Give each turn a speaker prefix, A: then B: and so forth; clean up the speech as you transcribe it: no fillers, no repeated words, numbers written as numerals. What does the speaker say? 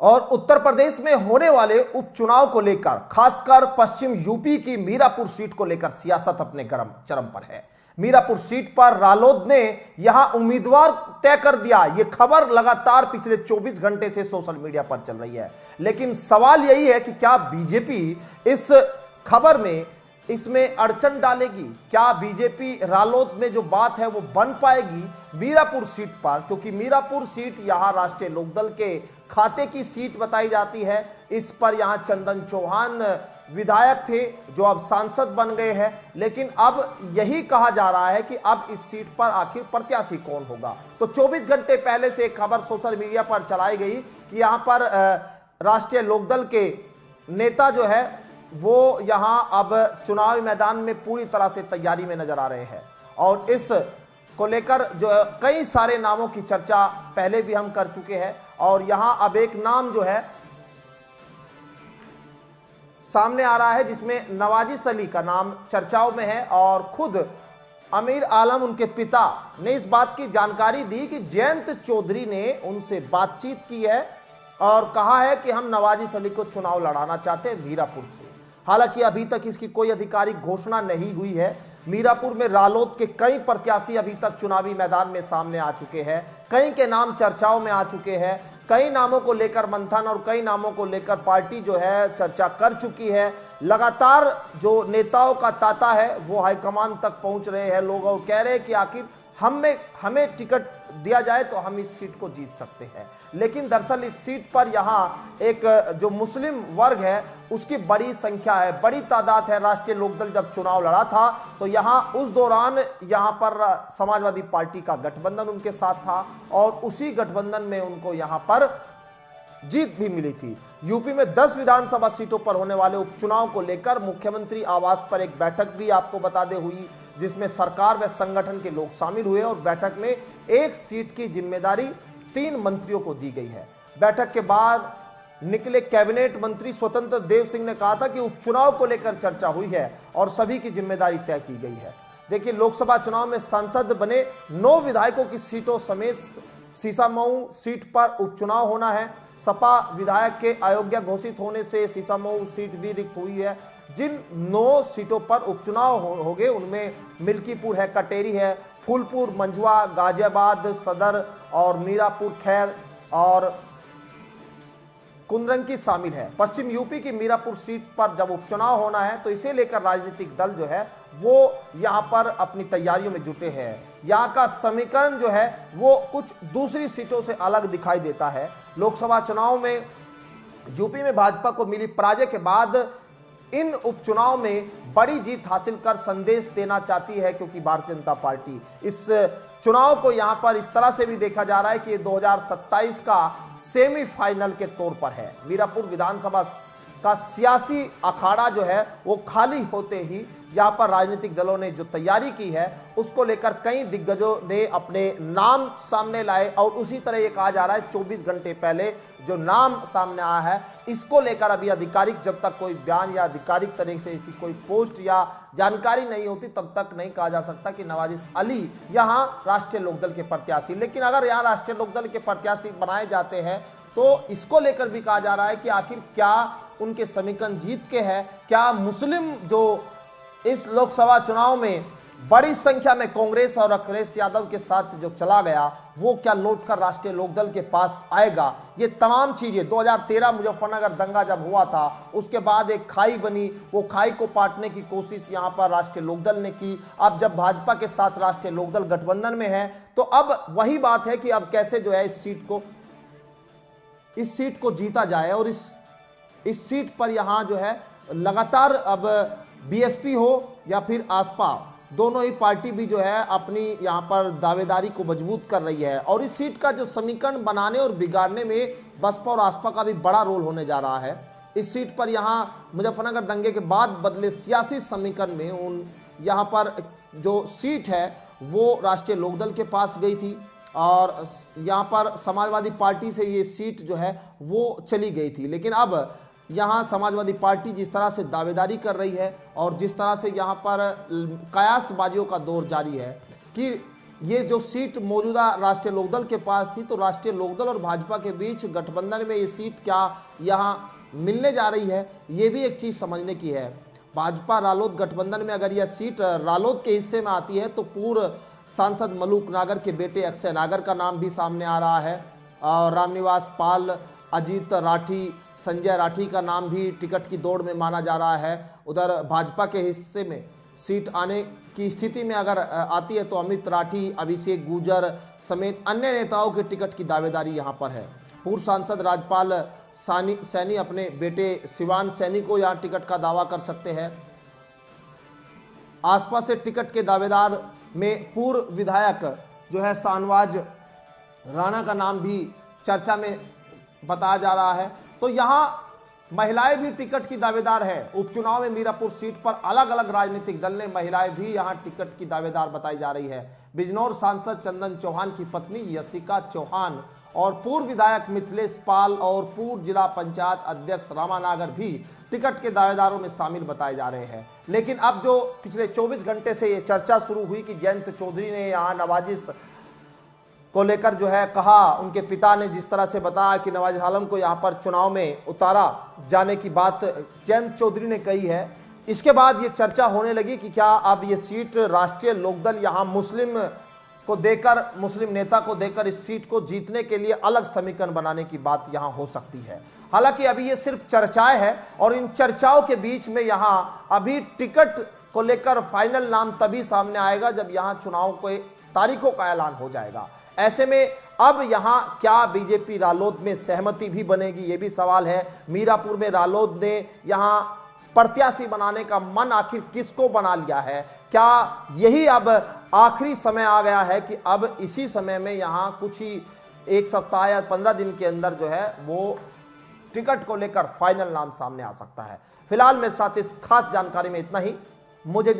A: और उत्तर प्रदेश में होने वाले उपचुनाव को लेकर खासकर पश्चिम यूपी की मीरापुर सीट को लेकर सियासत अपने गर्म चरम पर है। मीरापुर सीट पर रालोद ने यहां उम्मीदवार तय कर दिया। यह खबर लगातार पिछले 24 घंटे से सोशल मीडिया पर चल रही है, लेकिन सवाल यही है कि क्या बीजेपी इस खबर में इसमें अड़चन डालेगी? क्या बीजेपी रालोद में जो बात है वो बन पाएगी मीरापुर सीट पर? क्योंकि मीरापुर सीट यहां राष्ट्रीय लोकदल के खाते की सीट बताई जाती है। इस पर यहां चंदन चौहान विधायक थे जो अब सांसद बन गए हैं, लेकिन अब यही कहा जा रहा है कि अब इस सीट पर आखिर प्रत्याशी कौन होगा। तो 24 घंटे पहले से एक खबर सोशल मीडिया पर चलाई गई कि यहां पर राष्ट्रीय लोकदल के नेता जो है वो यहां अब चुनावी मैदान में पूरी तरह से तैयारी में नजर आ रहे हैं। और इस को लेकर जो कई सारे नामों की चर्चा पहले भी हम कर चुके हैं, और यहां अब एक नाम जो है सामने आ रहा है जिसमें नवाजिश अली का नाम चर्चाओं में है। और खुद अमीर आलम उनके पिता ने इस बात की जानकारी दी कि जयंत चौधरी ने उनसे बातचीत की है और कहा है कि हम नवाजिश अली को चुनाव लड़ाना चाहते हैं मीरापुर से। हालांकि अभी तक इसकी कोई आधिकारिक घोषणा नहीं हुई है। मीरापुर में रालोद के कई प्रत्याशी अभी तक चुनावी मैदान में सामने आ चुके हैं, कई के नाम चर्चाओं में आ चुके हैं, कई नामों को लेकर मंथन और कई नामों को लेकर पार्टी जो है चर्चा कर चुकी है। लगातार जो नेताओं का तांता है वो हाईकमान तक पहुंच रहे हैं लोग और कह रहे हैं कि आखिर हमें टिकट दिया जाए तो हम इस सीट को जीत सकते हैं। लेकिन दरअसल इस सीट पर यहाँ एक जो मुस्लिम वर्ग है उसकी बड़ी संख्या है, बड़ी तादाद है। राष्ट्रीय लोकदल जब चुनाव लड़ा था तो यहाँ उस दौरान यहाँ पर समाजवादी पार्टी का गठबंधन उनके साथ था और उसी गठबंधन में उनको यहाँ पर जीत भी मिली थी। यूपी में 10 विधानसभा सीटों पर होने वाले उपचुनाव को लेकर मुख्यमंत्री आवास पर एक बैठक भी आपको बता दे हुई, जिसमें सरकार व संगठन के लोग शामिल हुए और बैठक में एक सीट की जिम्मेदारी 3 मंत्रियों को दी गई है। बैठक के बाद निकले कैबिनेट मंत्री स्वतंत्र देव सिंह ने कहा था कि उपचुनाव को लेकर चर्चा हुई है और सभी की जिम्मेदारी तय की गई है। देखिए, लोकसभा चुनाव में सांसद बने 9 विधायकों की सीटों समेत सीसामऊ सीट पर उपचुनाव होना है। सपा विधायक के अयोग्य घोषित होने से सीसामऊ सीट भी रिक्त हुई है। जिन 9 सीटों पर उपचुनाव होंगे उनमें मिल्कीपुर है, कटेरी है, फूलपुर, मंझवा, गाजियाबाद सदर और मीरापुर खैर और कुंद्रंकी शामिल है। पश्चिम यूपी की मीरापुर सीट पर जब उपचुनाव होना है तो इसे लेकर राजनीतिक दल जो है वो यहां पर अपनी तैयारियों में जुटे हैं। यहां का समीकरण जो है वो कुछ दूसरी सीटों से अलग दिखाई देता है। लोकसभा चुनाव में यूपी में भाजपा को मिली पराजय के बाद इन उपचुनाव में बड़ी जीत हासिल कर संदेश देना चाहती है, क्योंकि भारतीय जनता पार्टी इस चुनाव को यहां पर इस तरह से भी देखा जा रहा है कि 2027 का सेमीफाइनल के तौर पर है। मीरापुर विधानसभा का सियासी अखाड़ा जो है वो खाली होते ही यहां पर राजनीतिक दलों ने जो तैयारी की है उसको लेकर कई दिग्गजों ने अपने नाम सामने लाए और उसी तरह ये कहा जा रहा है 24 घंटे पहले जो नाम सामने आया है इसको लेकर अभी आधिकारिक जब तक कोई बयान या आधिकारिक तरीके से इसकी कोई पोस्ट या जानकारी नहीं होती तब तक नहीं कहा जा सकता कि नवाजिश अली यहां राष्ट्रीय लोकदल के प्रत्याशी। लेकिन अगर यहां राष्ट्रीय लोकदल के प्रत्याशी बनाए जाते हैं तो इसको लेकर भी कहा जा रहा है कि आखिर क्या उनके समीकरण जीत के हैं, क्या मुस्लिम जो इस लोकसभा चुनाव में बड़ी संख्या में कांग्रेस और अखिलेश यादव के साथ जो चला गया वो क्या लौटकर राष्ट्रीय लोकदल के पास आएगा। ये तमाम चीजें 2013 मुजफ्फरनगर दंगा जब हुआ था उसके बाद एक खाई बनी, वो खाई को पाटने की कोशिश यहां पर राष्ट्रीय लोकदल ने की। अब जब भाजपा के साथ राष्ट्रीय लोकदल गठबंधन में है तो अब वही बात है कि अब कैसे जो है इस सीट को जीता जाए। और इस सीट पर यहां जो है लगातार अब बीएसपी हो या फिर आसपा दोनों ही पार्टी भी जो है अपनी यहां पर दावेदारी को मजबूत कर रही है। और इस सीट का जो समीकरण बनाने और बिगाड़ने में बसपा और आसपा का भी बड़ा रोल होने जा रहा है। इस सीट पर यहां मुजफ्फरनगर दंगे के बाद बदले सियासी समीकरण में यहां पर जो सीट है वो राष्ट्रीय लोकदल के पास गई थी और यहां पर समाजवादी पार्टी से ये सीट जो है वो चली गई थी। लेकिन अब यहाँ समाजवादी पार्टी जिस तरह से दावेदारी कर रही है और जिस तरह से यहाँ पर कयासबाजियों का दौर जारी है कि ये जो सीट मौजूदा राष्ट्रीय लोकदल के पास थी, तो राष्ट्रीय लोकदल और भाजपा के बीच गठबंधन में ये सीट क्या यहाँ मिलने जा रही है, ये भी एक चीज समझने की है। भाजपा रालोद गठबंधन में अगर यह सीट रालोद के हिस्से में आती है तो पूर्व सांसद मलूक नागर के बेटे अक्षय नागर का नाम भी सामने आ रहा है, और रामनिवास पाल, अजीत राठी, संजय राठी का नाम भी टिकट की दौड़ में माना जा रहा है। उधर भाजपा के हिस्से में सीट आने की स्थिति में अगर आती है तो अमित राठी, अभिषेक गुर्जर समेत अन्य नेताओं के टिकट की दावेदारी यहां पर है। पूर्व सांसद राजपाल सैनी अपने बेटे शिवान सैनी को यहां टिकट का दावा कर सकते हैं। आसपास से टिकट के दावेदार में पूर्व विधायक जो है शाहनवाज राणा का नाम भी चर्चा में बताया जा रहा है। तो यहां महिलाएं भी टिकट की दावेदार है। उपचुनाव में मीरापुर सीट पर अलग अलग राजनीतिक दल ने महिलाएं भी यहां टिकट की दावेदार बताई जा रही है। बिजनौर सांसद चंदन चौहान की पत्नी यशिका चौहान और पूर्व विधायक मिथिलेश पाल और पूर्व जिला पंचायत अध्यक्ष रामा नागर भी टिकट के दावेदारों में शामिल बताए जा रहे हैं। लेकिन अब जो पिछले 24 घंटे से ये चर्चा शुरू हुई कि जयंत चौधरी ने यहाँ नवाजिश को लेकर जो है कहा, उनके पिता ने जिस तरह से बताया कि नवाज आलम को यहाँ पर चुनाव में उतारा जाने की बात जयंत चौधरी ने कही है, इसके बाद ये चर्चा होने लगी कि क्या अब ये सीट राष्ट्रीय लोकदल यहाँ मुस्लिम को देकर, मुस्लिम नेता को देकर इस सीट को जीतने के लिए अलग समीकरण बनाने की बात यहाँ हो सकती है। हालांकि अभी ये सिर्फ चर्चाएं हैं और इन चर्चाओं के बीच में यहाँ अभी टिकट को लेकर फाइनल नाम तभी सामने आएगा जब यहाँ चुनाव के तारीखों का ऐलान हो जाएगा। ऐसे में अब यहां क्या बीजेपी रालोद में सहमति भी बनेगी, यह भी सवाल है। मीरापुर में रालोद ने यहां प्रत्याशी बनाने का मन आखिर किसको बना लिया है? क्या यही अब आखिरी समय आ गया है कि अब इसी समय में यहां कुछ ही एक सप्ताह या 15 दिन के अंदर जो है वो टिकट को लेकर फाइनल नाम सामने आ सकता है? फिलहाल मेरे साथ इस खास जानकारी में इतना ही। मुझे